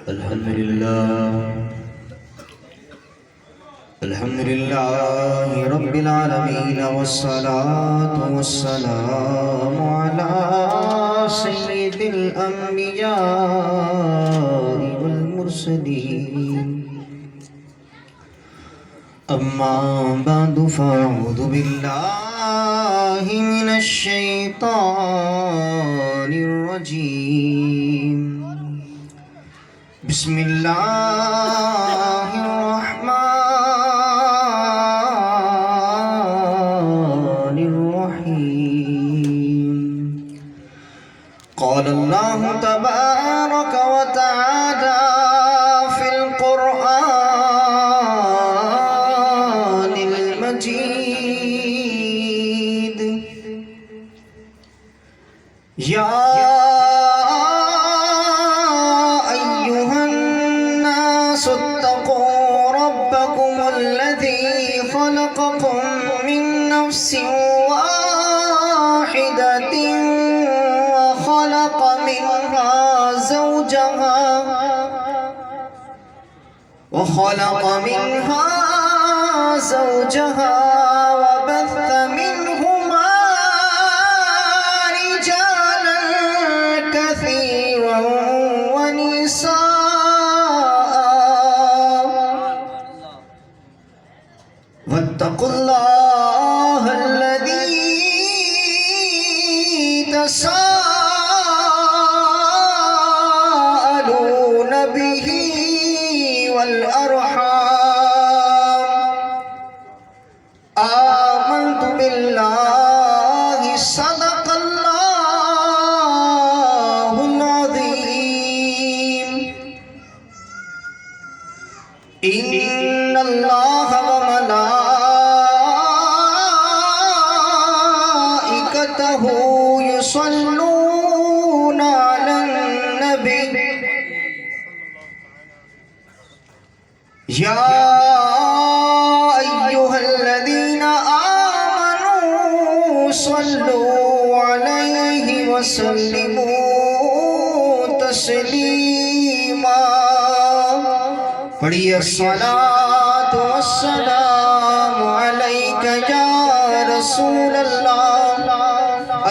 الحمد لله رب العالمين والصلاة والسلام على سيد الأنبياء والمرسلين. أما بعد فأعوذ بالله من الشيطان الرجيم. بسم الله الرحمن الرحيم. قال الله تبارك وتعالى في القرآن المجيد: يا اتقوا ربكم الذي خلقكم من نفس واحدة وخلق منها زوجها وبث منهما رجالا كثيرا ونساء. واتقوا الله الذي تساءلون به والأرحام. آمنت بالله صدق الله العظيم. إن الله وملائكته يصلون على النبي. يا أيها الذين آمنوا صلوا عليه وسلموا تسليما. پڑھیے الصلاة والسلام عليك يا رسول الله.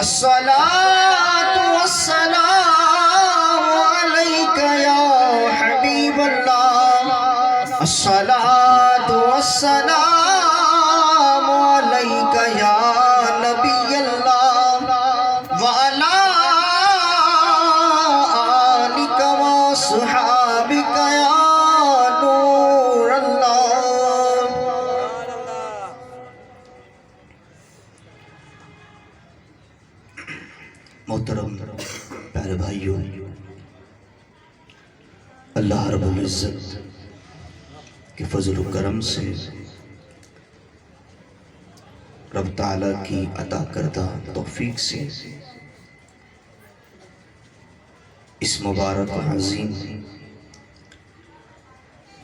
الصلاة والسلام عليك يا حبيب الله. الصلاة والسلام عليك يا نبي الله وعلى آلك وصحابك يا نور الله. محترم پیارے بھائیوں، اللہ رب العزت کہ فضل و کرم سے رب تعالیٰ کی عطا کردہ توفیق سے اس مبارک و عظیم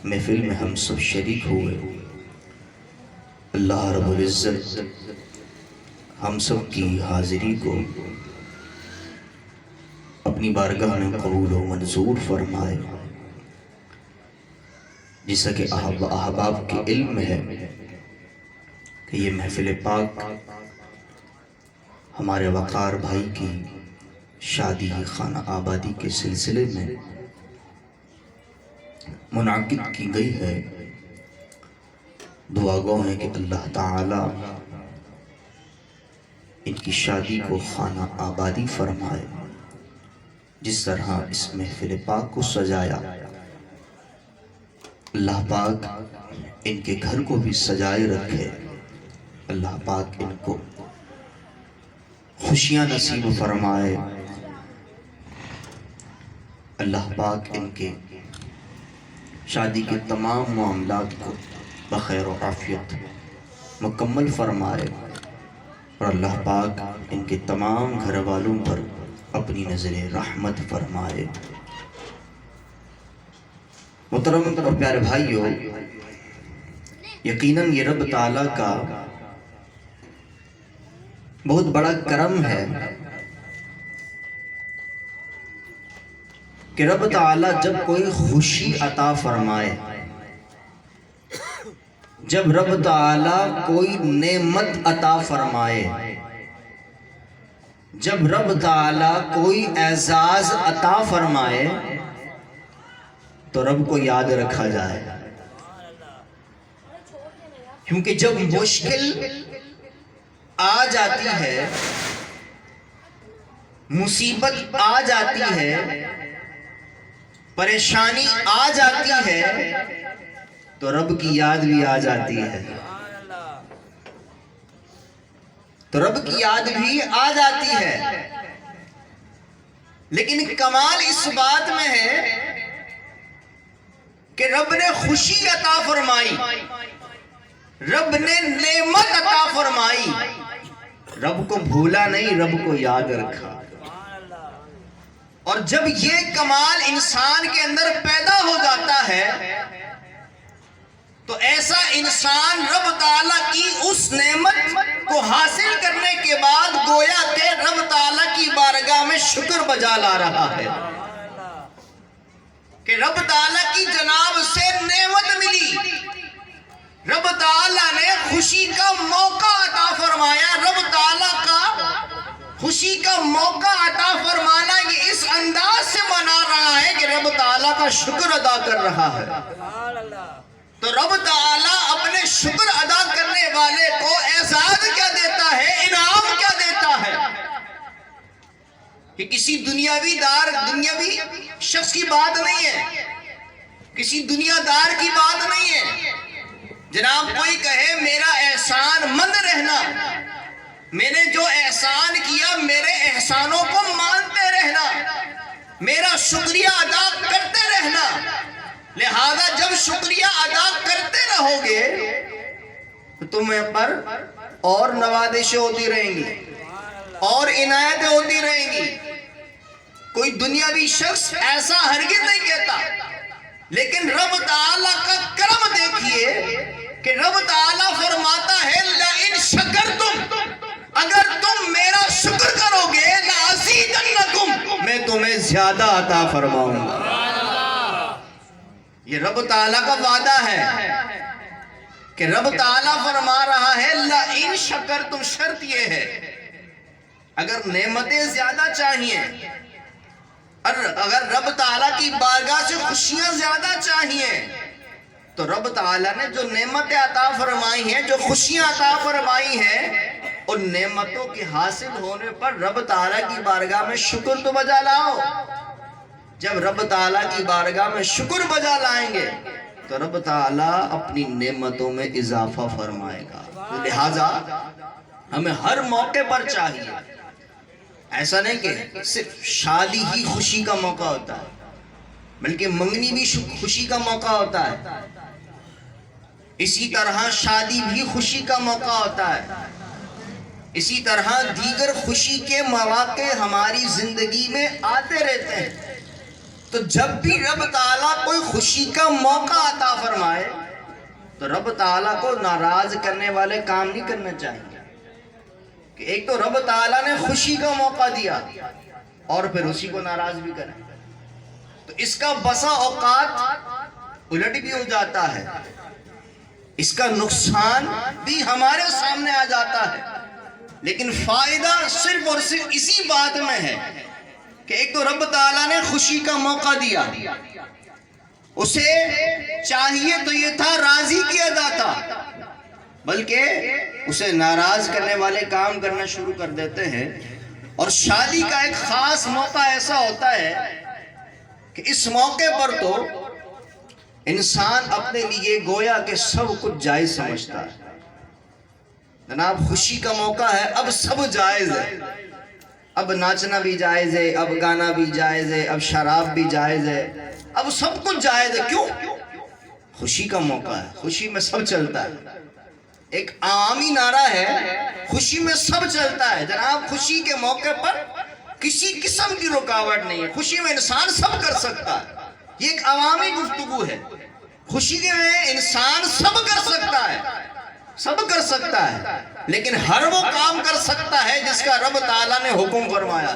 محفل میں ہم سب شریک ہوئے. اللہ رب العزت ہم سب کی حاضری کو اپنی بارگاہ میں قبول و منظور فرمائے. جیسا کہ احباب کے علم میں ہے کہ یہ محفل پاک ہمارے وقار بھائی کی شادی خانہ آبادی کے سلسلے میں منعقد کی گئی ہے. دعا گو ہے کہ اللہ تعالی ان کی شادی کو خانہ آبادی فرمائے. جس طرح اس محفل پاک کو سجایا، اللہ پاک ان کے گھر کو بھی سجائے رکھے. اللہ پاک ان کو خوشیاں نصیب فرمائے. اللہ پاک ان کے شادی کے تمام معاملات کو بخیر و عافیت مکمل فرمائے. اور اللہ پاک ان کے تمام گھر والوں پر اپنی نظر رحمت فرمائے. محترم اور پیارے بھائیوں، یقیناً یہ رب تعالیٰ کا بہت بڑا کرم ہے کہ رب تعالیٰ جب کوئی خوشی عطا فرمائے، جب رب تعالیٰ کوئی نعمت عطا فرمائے، جب رب تعالیٰ کوئی اعزاز عطا فرمائے تو رب کو یاد رکھا جائے. کیونکہ جب مشکل آ جاتی ہے، مصیبت آ جاتی ہے، پریشانی آ جاتی ہے تو رب کی یاد بھی آ جاتی ہے، تو رب کی یاد بھی آ جاتی ہے. لیکن کمال اس بات میں ہے کہ رب نے خوشی عطا فرمائی، رب نے نعمت عطا فرمائی، رب کو بھولا نہیں، رب کو یاد رکھا. اور جب یہ کمال انسان کے اندر پیدا ہو جاتا ہے تو ایسا انسان رب تعالیٰ کی اس نعمت کو حاصل کرنے کے بعد گویا کہ رب تعالیٰ کی بارگاہ میں شکر بجا لا رہا ہے کہ رب تعالیٰ کی جناب سے نعمت ملی، رب تعالیٰ نے خوشی کا موقع عطا فرمایا. رب تعالیٰ کا خوشی کا موقع عطا فرمانا یہ اس انداز سے منا رہا ہے کہ رب تعالیٰ کا شکر ادا کر رہا ہے. تو رب تعالیٰ اپنے شکر ادا کرنے والے کو اعزاز کیا دیتا ہے، انعام کیا دیتا ہے کہ کسی دنیاوی شخص کی بات نہیں ہے، کسی دنیا دار کی بات نہیں ہے. جناب کوئی کہے میرا احسان مند رہنا، میں نے جو احسان کیا میرے احسانوں کو مانتے رہنا، میرا شکریہ ادا کرتے رہنا. لہذا جب شکریہ ادا کرتے رہو گے تو تمہیں پر اور نوازشیں ہوتی رہیں گی، اور عنایتیں ہوتی رہیں گی. کوئی دنیاوی شخص ایسا ہرگز نہیں کہتا، لیکن رب تعالیٰ کا کرم دیکھیے کہ رب تعالیٰ فرماتا ہے لَإِن شَكَرْتُمْ، اگر تم میرا شکر کرو گے لَأَزِيدَنَّكُمْ، میں تمہیں زیادہ عطا فرماؤں گا. یہ رب تعالیٰ کا وعدہ ہے کہ رب تعالیٰ فرما رہا ہے لَإِن شَكَرْتُمْ. شرط یہ ہے اگر نعمتیں زیادہ چاہیے، اگر رب تعالیٰ کی بارگاہ سے خوشیاں زیادہ چاہیے تو رب تعالیٰ نے جو نعمتیں عطا فرمائی ہیں، جو خوشیاں عطا فرمائی ہیں، ان نعمتوں کے حاصل ہونے پر رب تعالیٰ کی بارگاہ میں شکر تو بجا لاؤ. جب رب تعالیٰ کی بارگاہ میں شکر بجا لائیں گے تو رب تعالیٰ اپنی نعمتوں میں اضافہ فرمائے گا. لہٰذا ہمیں ہر موقع پر چاہیے، ایسا نہیں کہ صرف شادی ہی خوشی کا موقع ہوتا ہے، بلکہ منگنی بھی خوشی کا موقع ہوتا ہے، اسی طرح شادی بھی خوشی کا موقع ہوتا ہے، اسی طرح دیگر خوشی کے مواقع ہماری زندگی میں آتے رہتے ہیں. تو جب بھی رب تعالیٰ کوئی خوشی کا موقع عطا فرمائے تو رب تعالیٰ کو ناراض کرنے والے کام نہیں کرنا چاہیے. کہ ایک تو رب تعالیٰ نے خوشی کا موقع دیا اور پھر اسی کو ناراض بھی کریں تو اس کا بسا اوقات الٹ بھی ہو جاتا ہے، اس کا نقصان بھی ہمارے سامنے آ جاتا ہے. لیکن فائدہ صرف اور صرف اسی بات میں ہے کہ ایک تو رب تعالیٰ نے خوشی کا موقع دیا، اسے چاہیے تو یہ تھا راضی کیا جاتا، بلکہ اسے ناراض کرنے والے کام کرنا شروع کر دیتے ہیں. اور شادی کا ایک خاص موقع ایسا ہوتا ہے کہ اس موقع پر تو انسان اپنے لیے گویا کہ سب کچھ جائز سمجھتا ہے. جناب خوشی کا موقع ہے، اب سب جائز ہے، اب ناچنا بھی جائز ہے، اب گانا بھی جائز ہے، اب شراب بھی جائز ہے، اب سب کچھ جائز ہے. کیوں؟ خوشی کا موقع ہے، خوشی میں سب چلتا ہے. ایک عوامی نعرہ ہے، خوشی میں سب چلتا ہے. جناب خوشی کے موقع پر کسی قسم کی رکاوٹ نہیں ہے، خوشی میں انسان سب کر سکتا ہے. یہ ایک عوامی گفتگو ہے. خوشی میں انسان سب کر سکتا ہے، سب کر سکتا ہے، لیکن ہر وہ کام کر سکتا ہے جس کا رب تعالیٰ نے حکم فرمایا.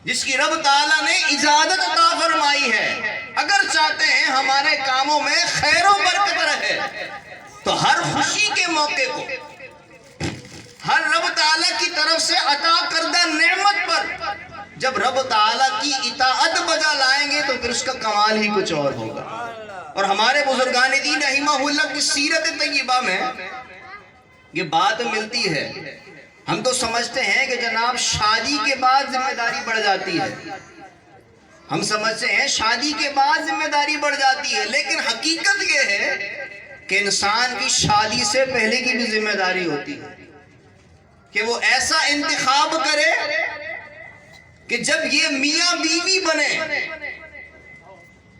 جس کی رب تعالیٰ نے اجازت عطا فرمائی ہے. اگر چاہتے ہیں ہمارے کاموں میں خیر و برکت رہے تو ہر خوشی کے موقع کو ہر رب تعالیٰ کی طرف سے عطا کردہ نعمت پر جب رب تعالیٰ کی اطاعت بجا لائیں گے تو پھر اس کا کمال ہی کچھ اور ہوگا. اور ہمارے بزرگان دین رحمہ اللہ کی سیرت طیبہ میں یہ بات ملتی ہے. ہم تو سمجھتے ہیں کہ جناب شادی کے بعد ذمہ داری بڑھ جاتی ہے. ہم سمجھتے ہیں شادی کے بعد ذمہ داری بڑھ جاتی ہے، لیکن حقیقت یہ ہے کہ انسان کی شادی سے پہلے کی بھی ذمہ داری ہوتی ہے کہ وہ ایسا انتخاب کرے کہ جب یہ میاں بیوی بنے،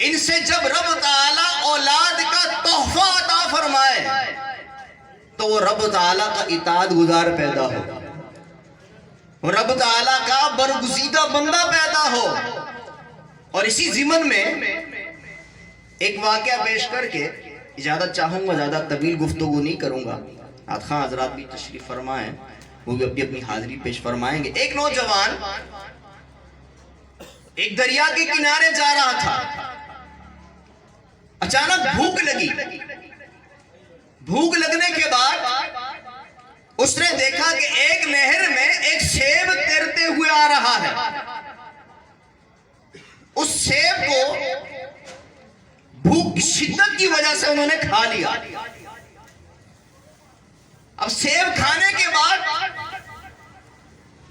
ان سے جب رب تعالیٰ اولاد کا تحفہ عطا فرمائے تو وہ رب تعالیٰ کا اطاعت گزار پیدا ہو، وہ رب تعالیٰ کا برگزیدہ بندہ پیدا ہو. اور اسی ضمن میں ایک واقعہ پیش کر کے اجازت چاہوں گا، زیادہ طویل گفتگو نہیں کروں گا. خان حضرات بھی تشریف فرمائیں، وہ بھی اپنی حاضری پیش فرمائیں گے. ایک نوجوان ایک دریا کے کنارے جا رہا تھا. اچانک بھوک لگی. بھوک لگنے کے بعد اس نے دیکھا کہ ایک نہر میں ایک سیب تیرتے ہوئے آ رہا ہے. اس سیب کو بھوک کی شدت کی وجہ سے انہوں نے کھا لیا. اب سیب کھانے کے بعد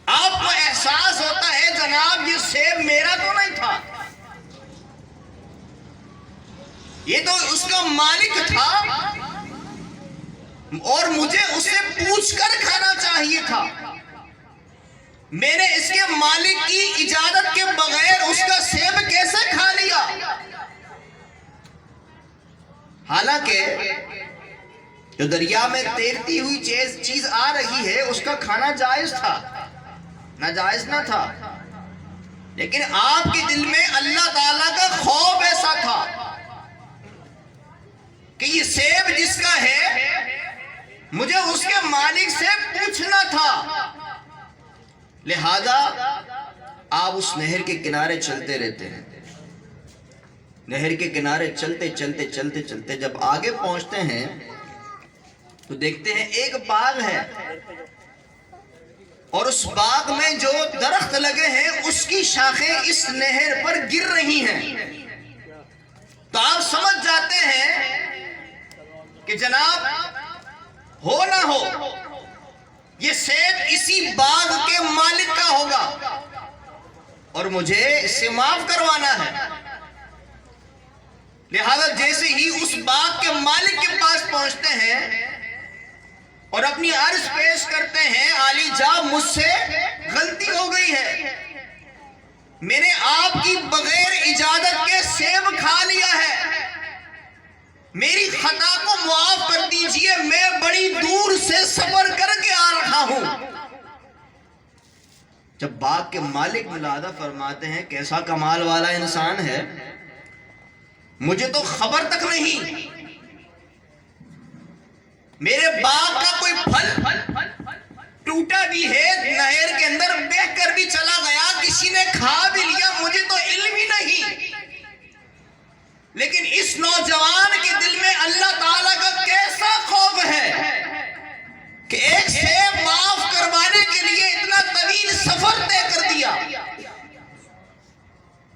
آپ کو احساس ہوتا ہے جناب یہ سیب میرا تو نہیں تھا، یہ تو اس کا مالک تھا اور مجھے اسے پوچھ کر کھانا چاہیے تھا. میں نے اس کے مالک کی اجازت کے بغیر اس کا سیب کیسے کھا لیا؟ حالانکہ جو دریا میں تیرتی ہوئی چیز آ رہی ہے اس کا کھانا جائز تھا، ناجائز نہ تھا. لیکن آپ کے دل میں اللہ تعالیٰ کا خوف ایسا تھا کہ یہ سیب جس کا ہے مجھے اس کے مالک سے پوچھنا تھا. لہذا آپ اس نہر کے کنارے چلتے رہتے ہیں. نہر کے کنارے چلتے چلتے چلتے چلتے جب آگے پہنچتے ہیں تو دیکھتے ہیں ایک باغ ہے اور اس باغ میں جو درخت لگے ہیں اس کی شاخیں اس نہر پر گر رہی ہیں. تو آپ سمجھ جاتے ہیں کہ جناب ہو نہ ہو یہ سیب اسی باغ کے مالک کا ہوگا اور مجھے اسے معاف کروانا ہے. لہذا جیسے ہی اس باغ کے مالک کے پاس پہنچتے ہیں اور اپنی عرض پیش کرتے ہیں، عالی جان مجھ سے غلطی ہو گئی ہے، میں نے آپ کی بغیر اجازت کے سیب کھا لیا ہے، میری خطا کو معاف کر دیجئے، میں بڑی دور سے سفر کر کے آ رہا ہوں. جب باغ کے مالک ملاحظہ فرماتے ہیں کیسا کمال والا انسان ہے، مجھے تو خبر تک نہیں، میرے باغ کا کوئی پھل ٹوٹا بھی ہے، نہر کے اندر بہہ کر بھی چلا گیا، کسی نے کھا بھی لیا، مجھے تو علم ہی نہیں. لیکن اس نوجوان کے دل میں اللہ تعالیٰ کا کیسا خوف ہے کہ ایک سیب معاف کروانے کے لیے اتنا طویل سفر طے کر دیا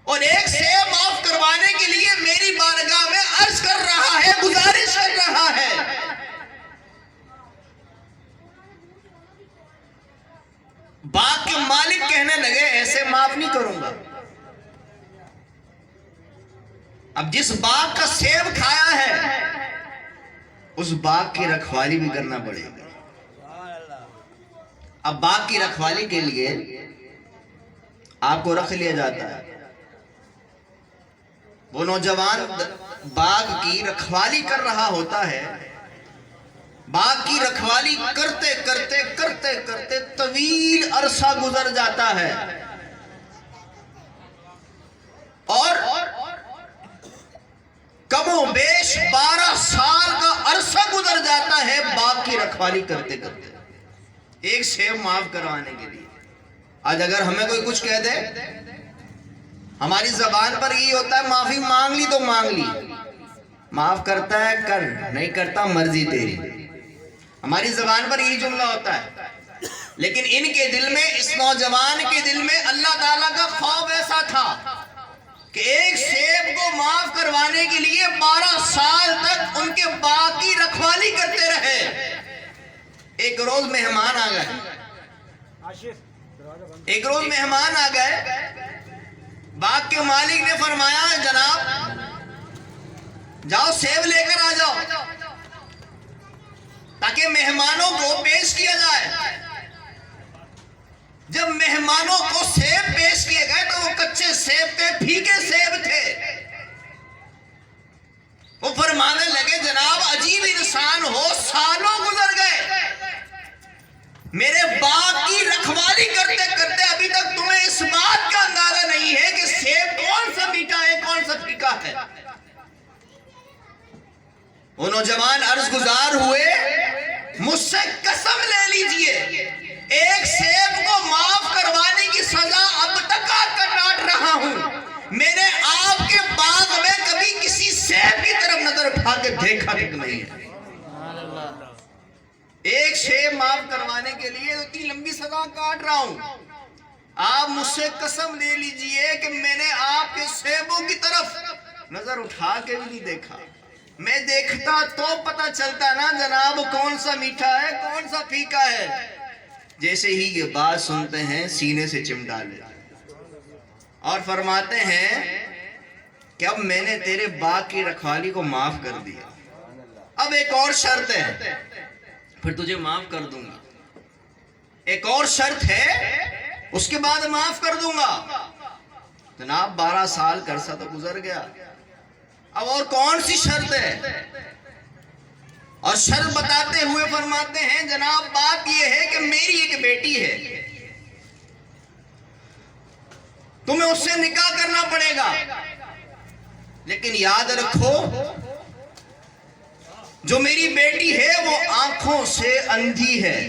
اور ایک سیب معاف کروانے کے لیے میری بارگاہ میں عرض کر رہا ہے، گزارش کر رہا ہے. باغ کے مالک کہنے لگے ایسے معاف نہیں کروں گا، اب جس باغ کا سیب کھایا ہے اس باغ کی رکھوالی بھی کرنا پڑے گا. اب باغ کی رکھوالی کے لیے آپ کو رکھ لیا جاتا ہے. وہ نوجوان باغ کی رکھوالی کر رہا ہوتا ہے. باغ کی رکھوالی کرتے کرتے کرتے کرتے طویل عرصہ گزر جاتا ہے اور کم و بیش 12 سال کا عرصہ گزر جاتا ہے باغ کی رکھوالی کرتے کرتے ایک سیب معاف کروانے کے لیے. آج اگر ہمیں کوئی کچھ کہہ دے، ہماری زبان پر یہ ہوتا ہے معافی مانگ لی تو مانگ لی، معاف کرتا ہے کر، نہیں کرتا مرضی تیری، ہماری زبان پر یہی جملہ ہوتا ہے۔ لیکن ان کے دل میں، اس نوجوان کے دل میں اللہ تعالیٰ کا خوف ایسا تھا کہ ایک سیب کو معاف کروانے کے لیے 12 سال تک ان کے باغ کی رکھوالی کرتے رہے۔ ایک روز مہمان آ گئے، ایک روز مہمان آ گئے، باغ کے مالک نے فرمایا جناب جاؤ سیب لے کر آ جاؤ تاکہ مہمانوں کو پیش کیا جائے۔ جب مہمانوں کو سیب پیش کیے گئے تو وہ کچے سیب تھے، پھیکے سیب تھے۔ وہ فرمانے لگے جناب عجیب انسان ہو، سالوں گزر گئے میرے باغ کی رکھوالی کرتے کرتے، ابھی تک تمہیں اس بات کا اندازہ نہیں ہے کہ سیب کون سا میٹھا ہے کون سا پھیکا ہے۔ وہ نوجوان عرض گزار ہوئے مجھ سے قسم لے لیجئے ایک سیب کو معاف کروانے کی سزا اب تک کاٹ رہا ہوں، میں نے آپ کے باغ میں کبھی کسی سیب کی طرف نظر اٹھا کے دیکھا تک نہیں ہے۔ ایک سیب معاف کروانے کے لیے اتنی لمبی سزا کاٹ رہا ہوں، آپ مجھ سے قسم لے لیجئے کہ میں نے آپ کے سیبوں کی طرف نظر اٹھا کے بھی نہیں دیکھا۔ میں دیکھتا تو پتہ چلتا نا جناب کون سا میٹھا ہے کون سا پھیکا ہے۔ جیسے ہی یہ بات سنتے ہیں سینے سے چمٹا لیتے اور فرماتے ہیں کہ اب میں نے تیرے باغ کی رکھوالی کو معاف کر دیا، اب ایک اور شرط ہے، پھر تجھے معاف کر دوں گا، ایک اور شرط ہے اس کے بعد معاف کر دوں گا۔ جناب 12 سال کا عرصہ تو گزر گیا، اب اور کون سی شرط ہے؟ اور شرط بتاتے ہوئے فرماتے ہیں جناب بات یہ ہے کہ میری ایک بیٹی ہے، تمہیں اس سے نکاح کرنا پڑے گا، لیکن یاد رکھو جو میری بیٹی ہے وہ آنکھوں سے اندھی ہے،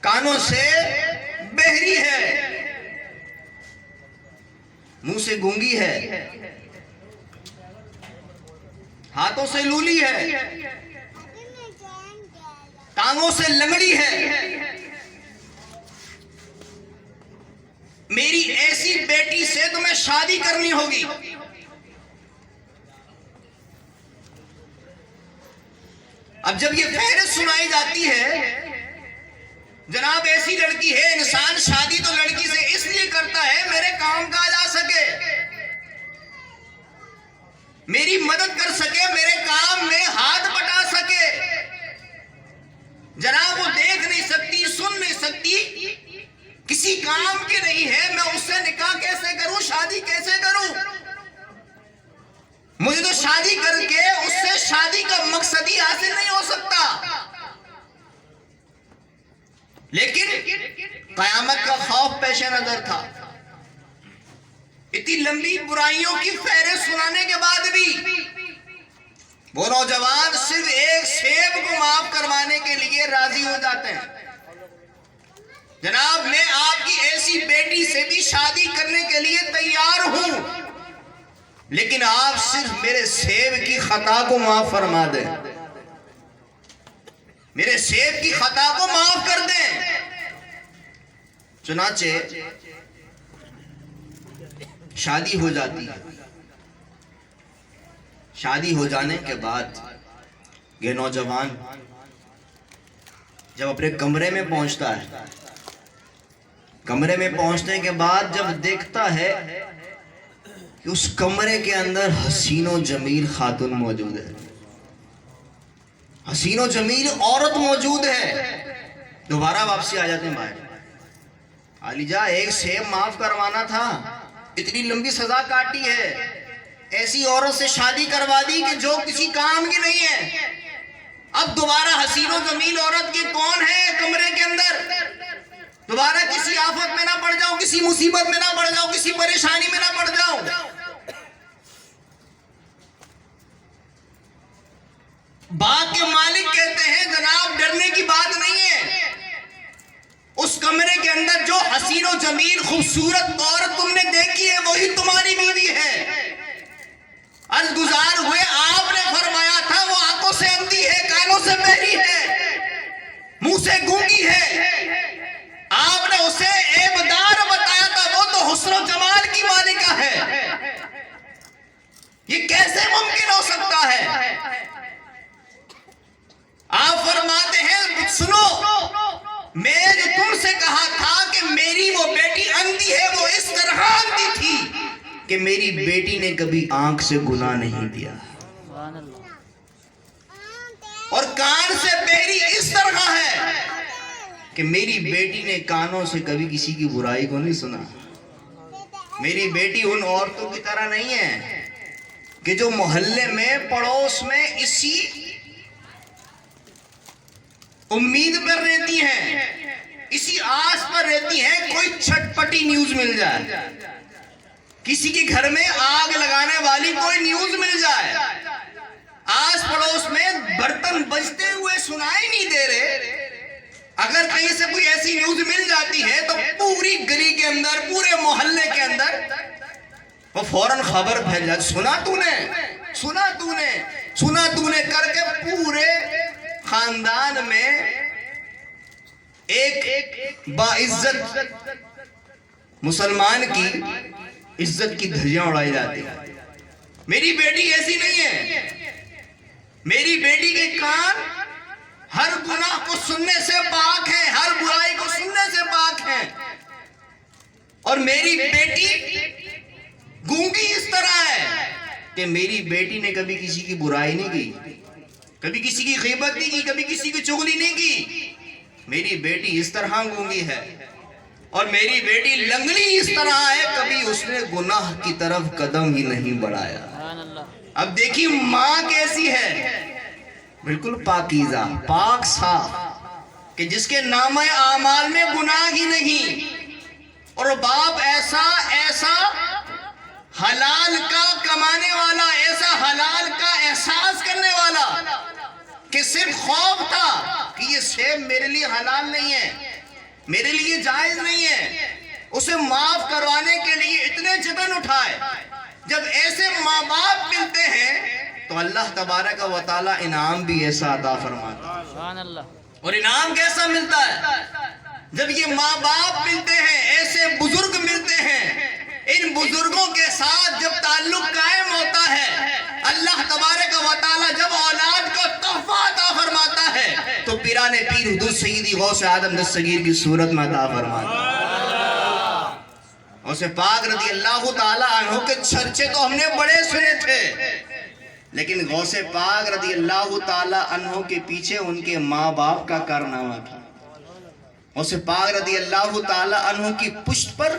کانوں سے بہری ہے، منہ سے گونگی ہے، ہاتھوں سے لولی ہے، ٹانگوں سے لنگڑی ہے۔ میری ایسی بیٹی سے تمہیں شادی کرنی ہوگی۔ اب جب یہ فہرست سنائی جاتی ہے جناب ایسی لڑکی ہے، انسان شادی تو لڑکی سے اس لیے کرتا ہے میرے کام کاج آ سکے، میری مدد کر سکے، میرے کام میں ہاتھ بٹا سکے۔ جناب وہ دیکھ نہیں سکتی، سن نہیں سکتی، کسی کام کی نہیں ہے، میں اس سے نکاح کیسے کروں، شادی کیسے کروں؟ مجھے تو شادی کر کے اس سے شادی کا مقصد ہی حاصل نہیں ہو سکتا۔ لیکن قیامت کا خوف پیش نظر تھا، اتنی لمبی برائیوں کی فہرست سنانے کے بعد بھی وہ نوجوان صرف ایک سیب کو معاف کروانے کے لیے راضی ہو جاتے ہیں۔ جناب میں آپ کی ایسی بیٹی سے بھی شادی کرنے کے لیے تیار ہوں، لیکن آپ صرف میرے سیب کی خطا کو معاف فرما دیں، میرے سیب کی خطا کو معاف کر دیں۔ چنانچہ شادی ہو جاتی ہے۔ شادی ہو جانے کے بعد یہ نوجوان جب اپنے کمرے میں پہنچتا ہے، کمرے میں پہنچنے کے بعد جب دیکھتا ہے کہ اس کمرے کے اندر حسین و جمیل خاتون موجود ہے، حسین و جمیل عورت موجود ہے، دوبارہ واپسی آ جاتے ہیں باہر۔ علی جا ایک سیب معاف کروانا تھا، اتنی لمبی سزا کاٹی ہے، ایسی عورت سے شادی کروا دی کہ جو کسی کام کی نہیں ہے، اب دوبارہ حسین و جمیل عورت کی کون ہے کمرے کے اندر؟ دوبارہ کسی آفت میں نہ پڑ جاؤں، کسی مصیبت میں نہ پڑ جاؤں، کسی پریشانی میں نہ پڑ جاؤں۔ باغ کے مالک کہتے ہیں جناب ڈرنے کی بات نہیں ہے، اس کمرے کے اندر جو حسین و جمیل خوبصورت عورت تم نے دیکھی ہے وہی تمہاری بیوی ہے۔ عرض گزار ہوئے آپ نے فرمایا تھا وہ آنکھوں سے اندھی ہے، کانوں سے بہری ہے، منہ سے گونگی ہے۔ آپ نے اسے عیبدار بتایا تھا، وہ تو حسن و جمال کی مالکہ ہے۔ یہ کیسے ممکن ہو سکتا ہے؟ آپ فرماتے ہیں سنو، میں جو تم سے کہا تھا کہ میری وہ بیٹی اندھی ہے، وہ اس طرح اندھی تھی کہ میری بیٹی نے کبھی آنکھ سے گناہ نہیں دیا، اور کان سے بہری اس طرح ہے کہ میری بیٹی نے کانوں سے کبھی کسی کی برائی کو نہیں سنا۔ میری بیٹی ان عورتوں کی طرح نہیں ہے کہ جو محلے میں پڑوس میں اسی امید پر رہتی ہیں، اسی آس پر رہتی ہیں کوئی چھٹ پٹی نیوز مل جائے، کسی کے گھر میں آگ لگانے والی کوئی نیوز مل جائے، آس پڑوس میں برتن بجتے ہوئے سنائی نہیں دے رہے، اگر کہیں سے کوئی ایسی نیوز مل جاتی ہے تو پوری گلی کے اندر، پورے محلے کے اندر وہ فوراً خبر پھیل جاتی، سنا تو نے کر کے پورے خاندان میں ایک باعزت مسلمان کی عزت کی دھجیاں اڑائی جاتی ہیں۔ میری بیٹی ایسی نہیں ہے، میری بیٹی کے کان ہر گناہ کو سننے سے پاک ہیں، ہر برائی کو سننے سے پاک ہیں، اور میری بیٹی گونگی اس طرح ہے کہ میری بیٹی نے کبھی کسی کی برائی نہیں کی، کبھی کسی کی غیبت نہیں کی، کبھی کسی کی چغلی نہیں کی۔ میری بیٹی اس طرح گونگی ہے، اور میری بیٹی لنگڑی اس طرح ہے، کبھی اس نے گناہ کی طرف قدم ہی نہیں بڑھایا۔ اب دیکھیے ماں کیسی ہے، بالکل پاکیزہ، پاک صاف، کہ جس کے نامہ اعمال میں گناہ ہی نہیں، اور باپ ایسا حلال کا کمانے والا، ایسا حلال کا احساس کرنے والا کہ صرف خوف تھا کہ یہ سیب میرے لیے حلال نہیں ہے، میرے لیے جائز نہیں ہے، اسے معاف کروانے کے لیے اتنے جتن اٹھائے۔ جب ایسے ماں باپ ملتے ہیں تو اللہ تبارک و تعالی انعام بھی ایسا عطا فرماتا ہے۔ اور انعام کیسا ملتا ہے؟ جب یہ ماں باپ ملتے ہیں، ایسے بزرگ ملتے ہیں، ان بزرگوں کے ساتھ جب تعلق قائم ہوتا ہے، اللہ تبارک و تعالی جب اولاد کو تحفہ عطا فرماتا ہے تو پیران پیر حضور سیدی غوث اعظم دستگیر کی صورت میں عطا فرماتا ہے۔ غوث پاک رضی اللہ تعالی عنہ کے چرچے تو ہم نے بڑے سنے تھے، لیکن غوث پاک رضی اللہ تعالی عنہ کے پیچھے ان کے ماں باپ کا کارنامہ تھا۔ غوث پاک رضی اللہ تعالی عنہ کی پشت پر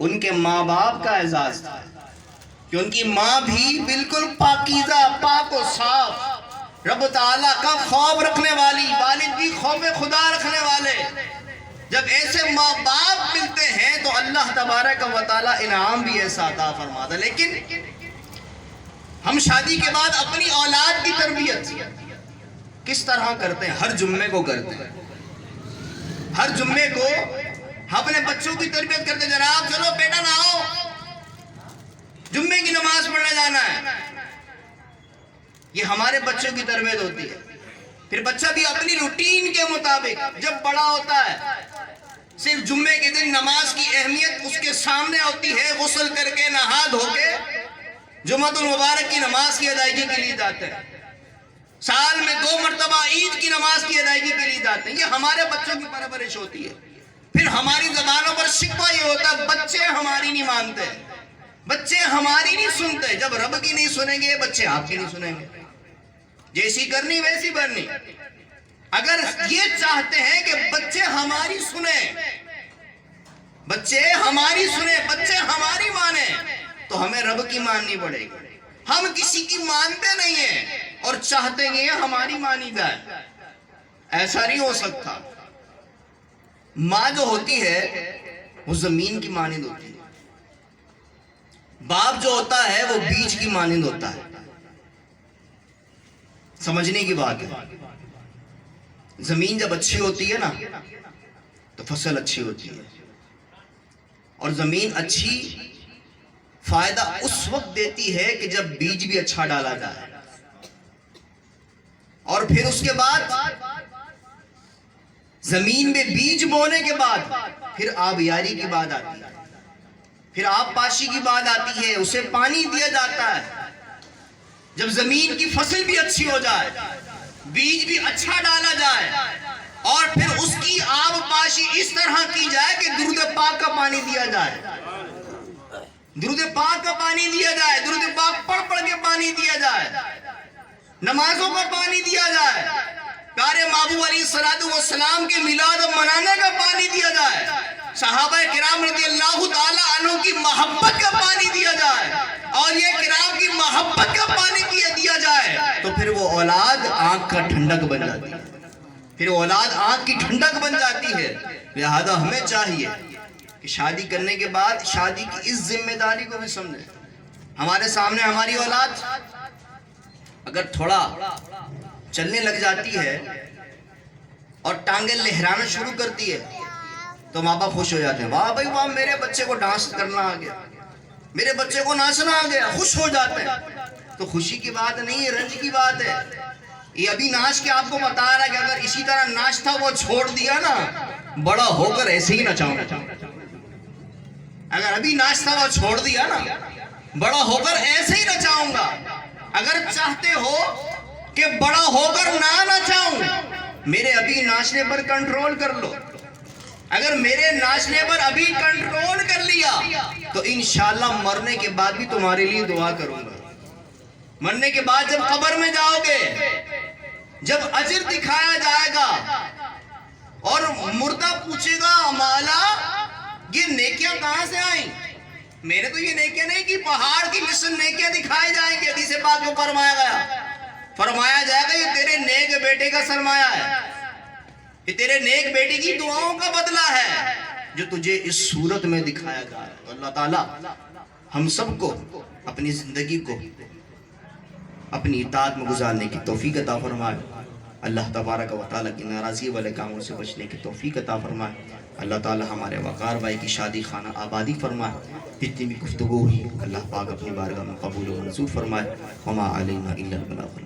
ان کے ماں باپ کا اعزاز تھا کہ ان کی ماں بھی بالکل پاکیزہ، پاک و صاف، رب تعالیٰ کا خوف رکھنے والی، والد بھی خوف خدا رکھنے والے۔ جب ایسے ماں باپ ملتے ہیں تو اللہ تبارک و تعالیٰ انعام بھی ایسا عطا فرماتا ہے۔ لیکن ہم شادی کے بعد اپنی اولاد کی تربیت کس طرح کرتے ہیں؟ ہر جمعے کو کرتے ہیں، ہر جمعے کو اپنے بچوں کی تربیت کرتے ہیں، جناب چلو بیٹا نہ آؤ، جمعے کی نماز پڑھنے جانا ہے۔ یہ ہمارے بچوں کی تربیت ہوتی ہے۔ پھر بچہ بھی اپنی روٹین کے مطابق جب بڑا ہوتا ہے، صرف جمعے کے دن نماز کی اہمیت اس کے سامنے ہوتی ہے، غسل کر کے نہا دھو کے جمعہ المبارک کی نماز کی ادائیگی کے لیے جاتے ہیں، سال میں 2 مرتبہ عید کی نماز کی ادائیگی کے لیے جاتے ہیں۔ یہ ہمارے بچوں کی پرورش ہوتی ہے۔ پھر ہماری زبانوں پر شکوہ یہ ہوتا ہے، بچے ہماری نہیں مانتے، بچے ہماری نہیں سنتے۔ جب رب کی نہیں سنیں گے بچے آپ کی نہیں سنیں گے، جیسی کرنی ویسی بننی۔ اگر یہ چاہتے ہیں کہ بچے ہماری سنیں، بچے ہماری سنیں، بچے ہماری مانیں، تو ہمیں رب کی ماننی پڑے گی۔ ہم کسی کی مانتے نہیں ہیں اور چاہتے ہیں ہماری مانی جائے، ایسا نہیں ہو سکتا۔ ماں جو ہوتی ہے وہ زمین کی مانند ہوتی ہے، باپ جو ہوتا ہے وہ بیج کی مانند ہوتا ہے۔ سمجھنے کی بات ہے، زمین جب اچھی ہوتی ہے نا تو فصل اچھی ہوتی ہے، اور زمین اچھی فائدہ اس وقت دیتی ہے کہ جب بیج بھی اچھا ڈالا جائے، اور پھر اس کے بعد زمین میں بیج بونے کے بعد پھر آبیاری کی بات آتی ہے، پھر آب پاشی کی بات آتی ہے، اسے پانی دیا جاتا ہے۔ جب زمین کی فصل بھی اچھی ہو جائے، بیج بھی اچھا ڈالا جائے، اور پھر اس کی آب پاشی اس طرح کی جائے کہ درود پاک کا پانی دیا جائے، درود پاک کا پانی دیا جائے، درود پاک پڑھ پڑھ کے پانی دیا جائے، نمازوں کا پانی دیا جائے، پیارے محبوب علیہ السلام کے میلاد منانے کا پانی دیا جائے، صحابہ کرام رضی اللہ تعالی عنہ کی محبت کا پانی دیا جائے، اور یہ کرام کی محبت کا پانی دیا جائے، تو پھر وہ اولاد آنکھ کا ٹھنڈک بن جاتی ہے، پھر اولاد آنکھ کی ٹھنڈک بن جاتی ہے۔ لہذا ہمیں چاہیے کہ شادی کرنے کے بعد شادی کی اس ذمہ داری کو بھی سمجھیں۔ ہمارے سامنے ہماری اولاد اگر تھوڑا چلنے لگ جاتی ہے اور ٹانگیں لہرانا شروع کرتی ہے تو ماں باپ خوش ہو جاتے ہیں، واہ بھائی واہ، میرے بچے کو ڈانس کرنا آ گیا، میرے بچے کو ناچنا آ گیا، خوش ہو جاتے ہیں۔ تو خوشی کی بات نہیں ہے، رنج کی بات ہے۔ یہ ابھی ناچ کے آپ کو بتا رہا ہے کہ اگر اسی طرح ناچ تھا وہ چھوڑ دیا نا، بڑا ہو کر ایسے ہی نچاؤں گا۔ اگر ابھی ناچ تھا وہ چھوڑ دیا نا، بڑا ہو کر ایسے ہی نچاؤں گا۔ اگر چاہتے ہو کہ بڑا ہو کر نہ نچاؤں، میرے ابھی ناچنے پر کنٹرول کر لو۔ اگر میرے ناچنے پر ابھی کنٹرول کر لیا تو انشاءاللہ مرنے کے بعد بھی تمہارے لیے دعا کروں گا۔ مرنے کے بعد جب قبر میں جاؤ گے، جب اجر دکھایا جائے گا اور مردہ پوچھے گا مولا یہ نیکیاں کہاں سے آئیں؟ میں نے تو یہ نیکیاں نہیں کی، پہاڑ کی مثل نیکیاں دکھائی جائیں گی۔ حدیث پاک میں فرمایا جائے گا یہ تیرے نیک بیٹے کا سرمایہ ہے، یہ تیرے نیک بیٹے کی دعاؤں کا بدلہ ہے جو تجھے اس صورت میں دکھایا جا رہا ہے۔ تو اللہ تعالیٰ ہم سب کو اپنی زندگی کو اپنی اطاعت میں گزارنے کی توفیق عطا فرمائے، اللہ تبارک و تعالیٰ کی ناراضی والے کاموں سے بچنے کی توفیق عطا فرمائے۔ اللہ تعالیٰ ہمارے وقار بھائی کی شادی خانہ آبادی فرمائے، جتنی بھی گفتگو ہوئی اللہ پاک اپنی بارگاہ میں قبول و منظور فرمائے۔ وما علینا الا البلاغ۔